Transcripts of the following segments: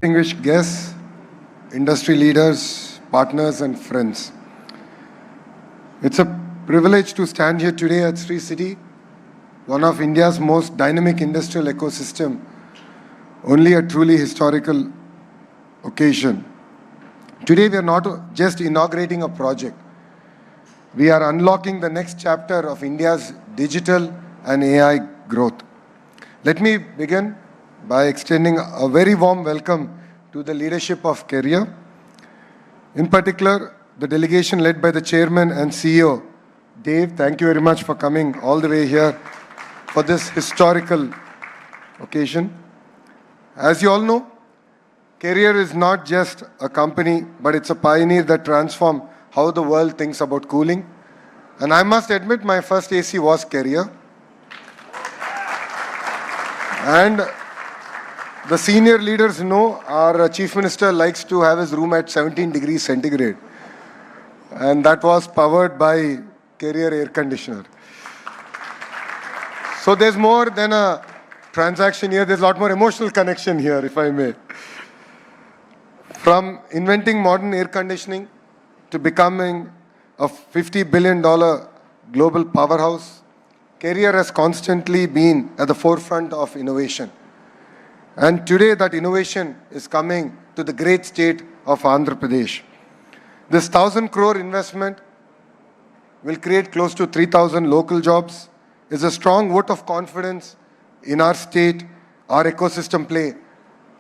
distinguished guests, industry leaders, partners and friends. It's a privilege to stand here today at Sri City, one of India's most dynamic industrial ecosystem, only a truly historical occasion. Today we are not just inaugurating a project, we are unlocking the next chapter of India's digital and AI growth. Let me begin by extending a very warm welcome to the leadership of Career. In particular, the delegation led by the chairman and CEO, Dave. Thank you very much for coming all the way here for this historical occasion. As you all know, Career is not just a company, but it's a pioneer that transforms how the world thinks about cooling. And I must admit, my first AC was Career. And the senior leaders know our Chief Minister likes to have his room at 17 degrees centigrade. And that was powered by Career air conditioner. So there's more than a transaction here. There's a lot more emotional connection here, if I may. From inventing modern air conditioning to becoming a $50 billion global powerhouse, Career has constantly been at the forefront of innovation. And today that innovation is coming to the great state of Andhra Pradesh. This 1,000 crore investment will create close to 3,000 local jobs, is a strong vote of confidence in our state, our ecosystem play,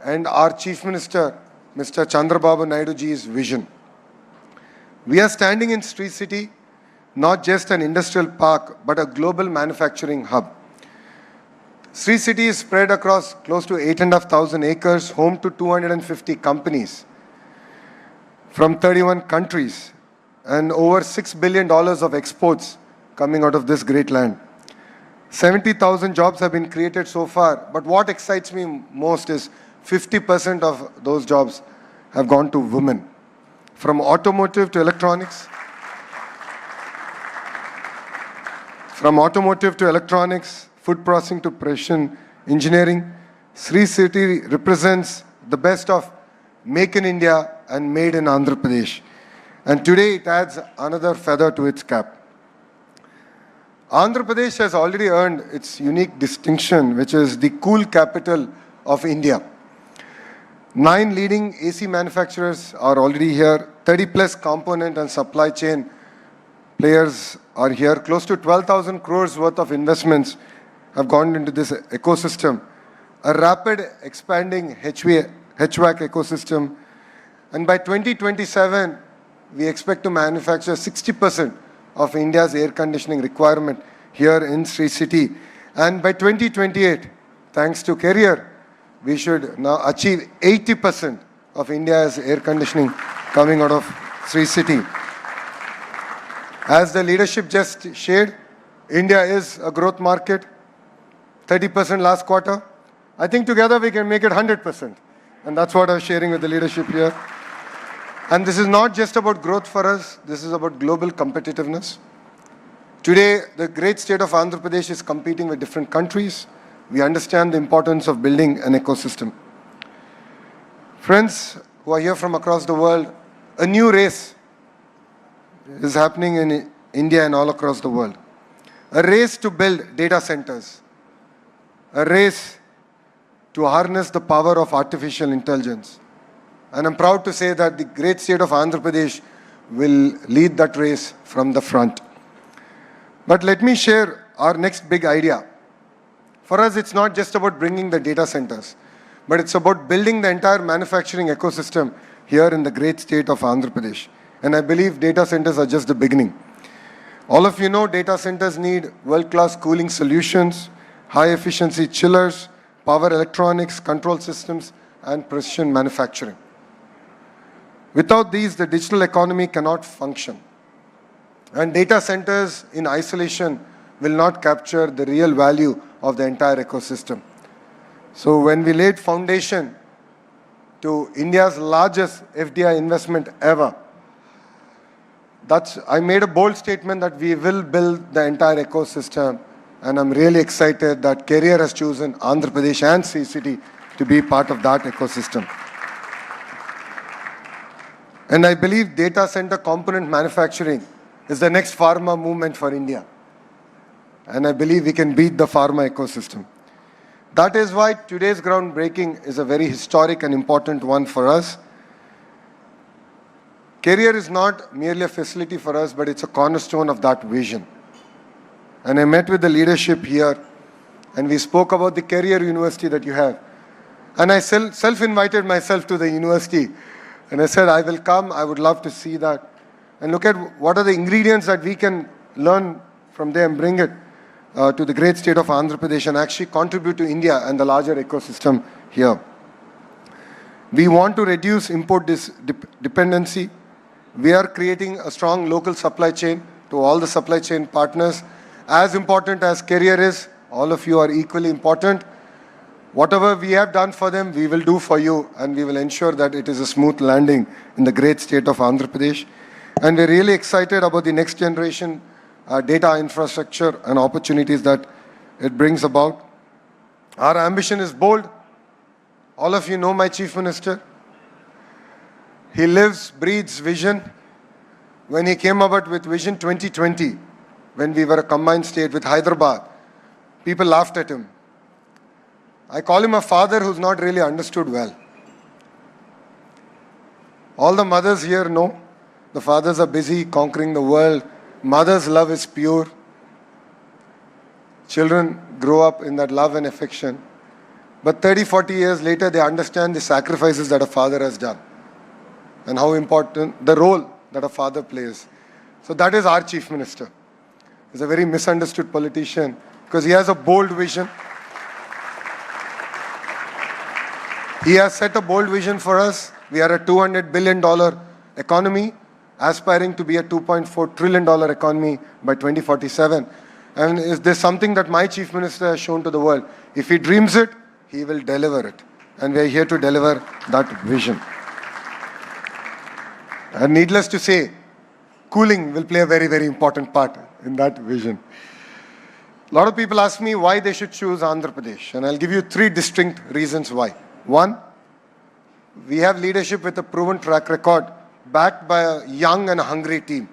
and our Chief Minister, Mr. Chandrababu Naiduji's vision. We are standing in Sri City, not just an industrial park, but a global manufacturing hub. Sri City is spread across close to 8,500 acres, home to 250 companies from 31 countries and over $6 billion of exports coming out of this great land. 70,000 jobs have been created so far, but what excites me most is 50% of those jobs have gone to women. From automotive to electronics, food processing to precision engineering, Sri City represents the best of Make in India and Made in Andhra Pradesh. And today it adds another feather to its cap. Andhra Pradesh has already earned its unique distinction, which is the cool capital of India. 9 leading AC manufacturers are already here. 30 plus component and supply chain players are here. Close to 12,000 crores worth of investments have gone into this ecosystem. A rapid expanding HVAC ecosystem. And by 2027, we expect to manufacture 60% of India's air conditioning requirement here in Sri City. And by 2028, thanks to Career, we should now achieve 80% of India's air conditioning coming out of Sri City. As the leadership just shared, India is a growth market, 30% last quarter. I think together we can make it 100%. And that's what I'm sharing with the leadership here. And this is not just about growth for us, this is about global competitiveness. Today, the great state of Andhra Pradesh is competing with different countries. We understand the importance of building an ecosystem. Friends who are here from across the world, a new race is happening in India and all across the world. A race to build data centers. A race to harness the power of artificial intelligence. And I'm proud to say that the great state of Andhra Pradesh will lead that race from the front. But let me share our next big idea. For us, it's not just about bringing the data centers, but it's about building the entire manufacturing ecosystem here in the great state of Andhra Pradesh. And I believe data centers are just the beginning. All of you know data centers need world-class cooling solutions, high-efficiency chillers, power electronics, control systems, and precision manufacturing. Without these, the digital economy cannot function. And data centers in isolation will not capture the real value of the entire ecosystem. So when we laid foundation to India's largest FDI investment ever, I made a bold statement that we will build the entire ecosystem, and I'm really excited that Career has chosen Andhra Pradesh and Sri City to be part of that ecosystem. And I believe data center component manufacturing is the next pharma movement for India. And I believe we can beat the pharma ecosystem. That is why today's groundbreaking is a very historic and important one for us. Career is not merely a facility for us, but it's a cornerstone of that vision. And I met with the leadership here, and we spoke about the career university that you have. And I self-invited myself to the university. And I said, I will come, I would love to see that. And look at what are the ingredients that we can learn from there and bring it to the great state of Andhra Pradesh and actually contribute to India and the larger ecosystem here. We want to reduce import dependency. We are creating a strong local supply chain to all the supply chain partners. As important as career is, all of you are equally important. Whatever we have done for them, we will do for you, and we will ensure that it is a smooth landing in the great state of Andhra Pradesh. And we're really excited about the next generation data infrastructure and opportunities that it brings about. Our ambition is bold. All of you know my Chief Minister. He lives, breathes vision. When he came about with Vision 2020, when we were a combined state with Hyderabad, people laughed at him. I call him a father who's not really understood well. All the mothers here know the fathers are busy conquering the world. Mother's love is pure. Children grow up in that love and affection. But 30, 40 years later, they understand the sacrifices that a father has done and how important the role that a father plays. So that is our Chief Minister. He's a very misunderstood politician because he has a bold vision. He has set a bold vision for us. We are a $200 billion economy, aspiring to be a $2.4 trillion economy by 2047. And is there something that my Chief Minister has shown to the world? If he dreams it, he will deliver it. And we are here to deliver that vision. And needless to say, cooling will play a very, very important part in that vision. A lot of people ask me why they should choose Andhra Pradesh. And I'll give you 3 distinct reasons why. One, we have leadership with a proven track record, backed by a young and hungry team.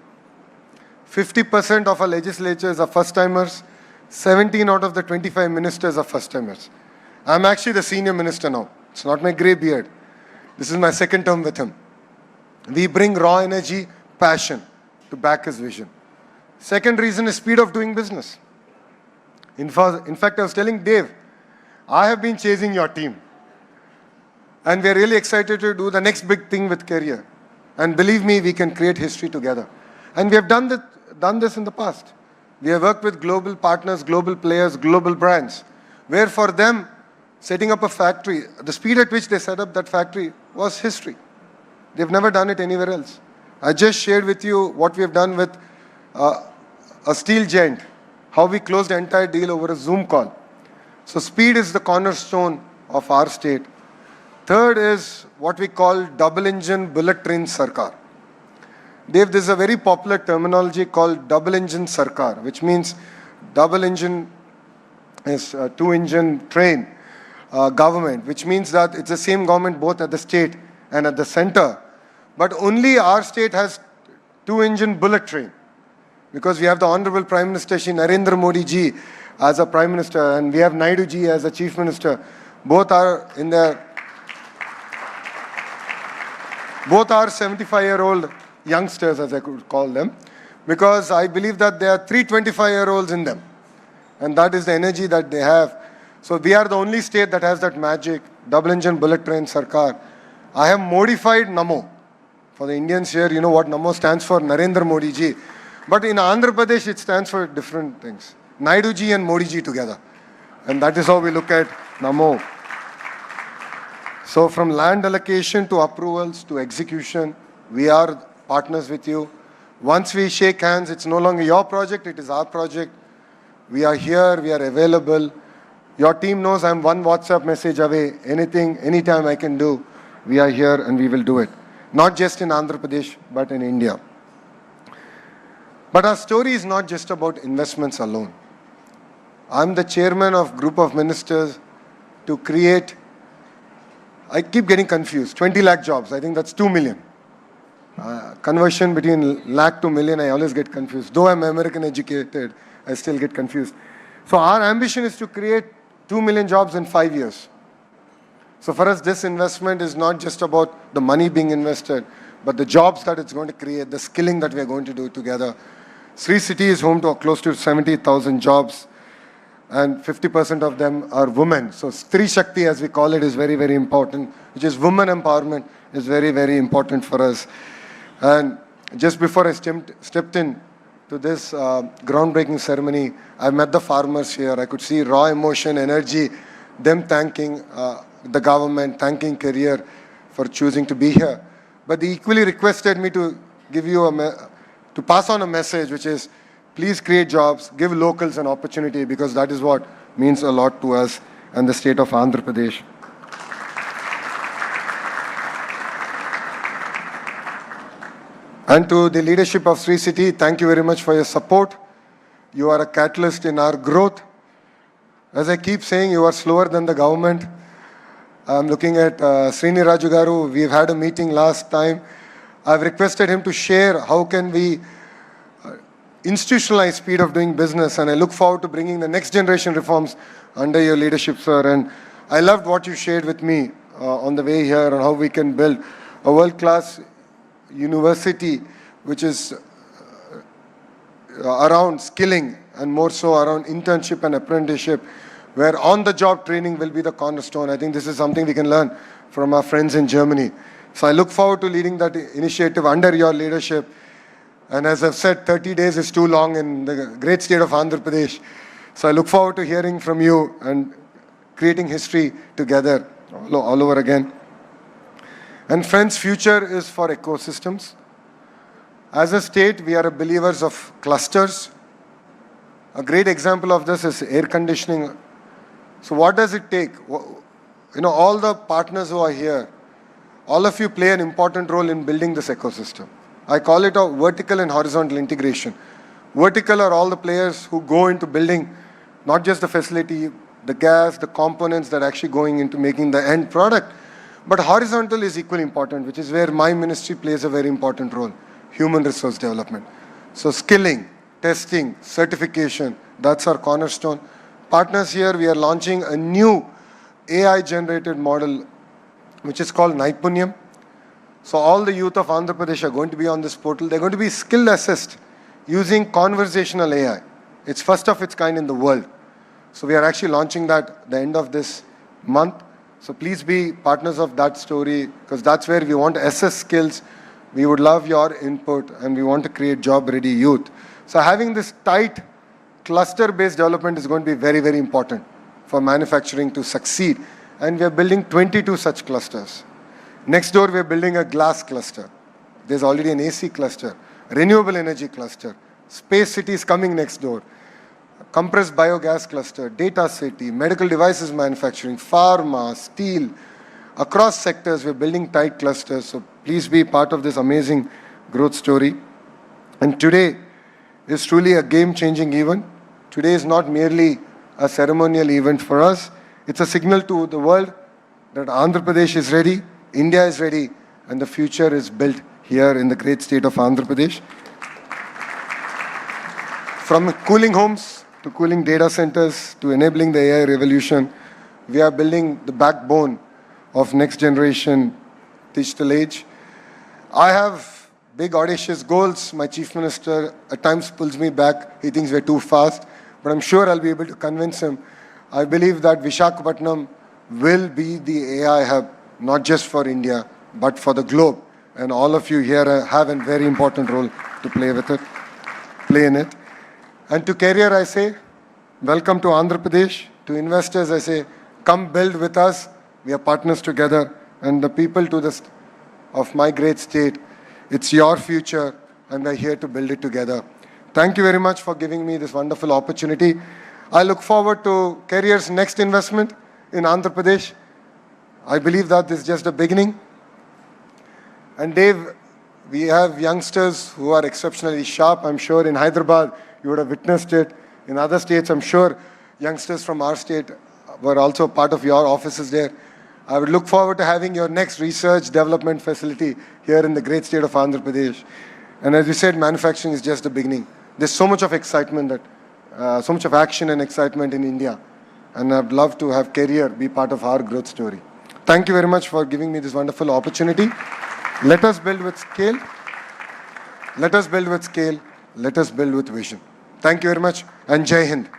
50% of our legislatures are first-timers. 17 out of the 25 ministers are first-timers. I'm actually the senior minister now. It's not my grey beard. This is my second term with him. We bring raw energy, passion to back his vision. Second reason is speed of doing business. In fact, I was telling Dave, I have been chasing your team. And we are really excited to do the next big thing with career. And believe me, we can create history together. And we have done this in the past. We have worked with global partners, global players, global brands, where for them, setting up a factory, the speed at which they set up that factory was history. They've never done it anywhere else. I just shared with you what we have done with a steel giant, how we closed the entire deal over a Zoom call. So speed is the cornerstone of our state. Third is what we call double engine bullet train sarkar. Dave, this is a very popular terminology called double engine sarkar, which means double engine is a 2-engine train government, which means that it's the same government both at the state and at the center. But only our state has 2-engine bullet train, because we have the Honorable Prime Minister Shri Narendra Modi ji as a Prime Minister, and we have Naidu ji as a Chief Minister. Both are 75-year-old youngsters, as I could call them, because I believe that there are 3 25-year-olds in them, and that is the energy that they have. So we are the only state that has that magic double engine bullet train sarkar. I have modified NAMO. For the Indians here, you know what NAMO stands for, Narendra Modi ji. But in Andhra Pradesh, it stands for different things. Naidu ji and Modi ji together. And that is how we look at NAMO. So from land allocation to approvals to execution, we are partners with you. Once we shake hands, it's no longer your project, it is our project. We are here, we are available. Your team knows I'm one WhatsApp message away. Anything, anytime I can do, we are here and we will do it. Not just in Andhra Pradesh, but in India. But our story is not just about investments alone. I'm the chairman of group of ministers to create, I keep getting confused, 20 lakh jobs. I think that's 2 million. Conversion between lakh to million, I always get confused. Though I'm American educated, I still get confused. So our ambition is to create 2 million jobs in 5 years. So for us, this investment is not just about the money being invested, but the jobs that it's going to create, the skilling that we are going to do together. Sri City is home to close to 70,000 jobs, and 50% of them are women. So Stri Shakti, as we call it, is very, very important, which is women empowerment, is very, very important for us. And just before I stepped in to this groundbreaking ceremony, I met the farmers here. I could see raw emotion, energy, them thanking the government, thanking Career for choosing to be here. But they equally requested me to give you to pass on a message, which is, please create jobs, give locals an opportunity, because that is what means a lot to us and the state of Andhra Pradesh. And to the leadership of Sri City, thank you very much for your support. You are a catalyst in our growth. As I keep saying, you are slower than the government. I'm looking at Srini Raju Garu. We've had a meeting last time. I've requested him to share how can we institutionalize speed of doing business, and I look forward to bringing the next generation reforms under your leadership, sir. And I loved what you shared with me on the way here on how we can build a world-class university which is around skilling and more so around internship and apprenticeship, where on-the-job training will be the cornerstone. I think this is something we can learn from our friends in Germany. So I look forward to leading that initiative under your leadership. And as I've said, 30 days is too long in the great state of Andhra Pradesh. So I look forward to hearing from you and creating history together all over again. And friends, future is for ecosystems. As a state, we are believers of clusters. A great example of this is air conditioning. So what does it take? All the partners who are here, all of you play an important role in building this ecosystem. I call it a vertical and horizontal integration. Vertical are all the players who go into building not just the facility, the gas, the components that are actually going into making the end product. But horizontal is equally important, which is where my ministry plays a very important role, human resource development. So skilling, testing, certification, that's our cornerstone. Partners here, we are launching a new AI-generated model, which is called Naipunyam. So all the youth of Andhra Pradesh are going to be on this portal. They're going to be skill assessed using conversational AI. It's first of its kind in the world. So we are actually launching that at the end of this month. So please be partners of that story, because that's where we want to assess skills. We would love your input, and we want to create job-ready youth. So having this tight cluster-based development is going to be very, very important for manufacturing to succeed. And we are building 22 such clusters. Next door, we are building a glass cluster. There's already an AC cluster, renewable energy cluster. Space city is coming next door. Compressed biogas cluster, data city, medical devices manufacturing, pharma, steel. Across sectors, we're building tight clusters. So please be part of this amazing growth story. And today is truly a game-changing event. Today is not merely a ceremonial event for us. It's a signal to the world that Andhra Pradesh is ready, India is ready, and the future is built here in the great state of Andhra Pradesh. From cooling homes to cooling data centers to enabling the AI revolution, we are building the backbone of next generation digital age. I have big audacious goals. My chief minister at times pulls me back. He thinks we're too fast, but I'm sure I'll be able to convince him. I believe that Visakhapatnam will be the AI hub, not just for India, but for the globe. And all of you here have a very important role to play in it. And to Career, I say, welcome to Andhra Pradesh. To investors, I say, come build with us. We are partners together. And the people of my great state, it's your future, and we're here to build it together. Thank you very much for giving me this wonderful opportunity. I look forward to Career's next investment in Andhra Pradesh. I believe that this is just a beginning. And Dave, we have youngsters who are exceptionally sharp. I'm sure in Hyderabad, you would have witnessed it. In other states, I'm sure youngsters from our state were also part of your offices there. I would look forward to having your next research development facility here in the great state of Andhra Pradesh. And as you said, manufacturing is just the beginning. There's so much of excitement, so much of action and excitement in India. And I'd love to have career be part of our growth story. Thank you very much for giving me this wonderful opportunity. Let us build with scale. Let us build with scale. Let us build with vision. Thank you very much, and Jai Hind.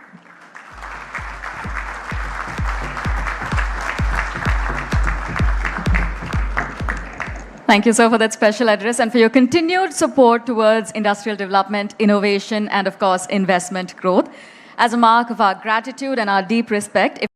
Thank you, sir, for that special address and for your continued support towards industrial development, innovation, and of course, investment growth. As a mark of our gratitude and our deep respect,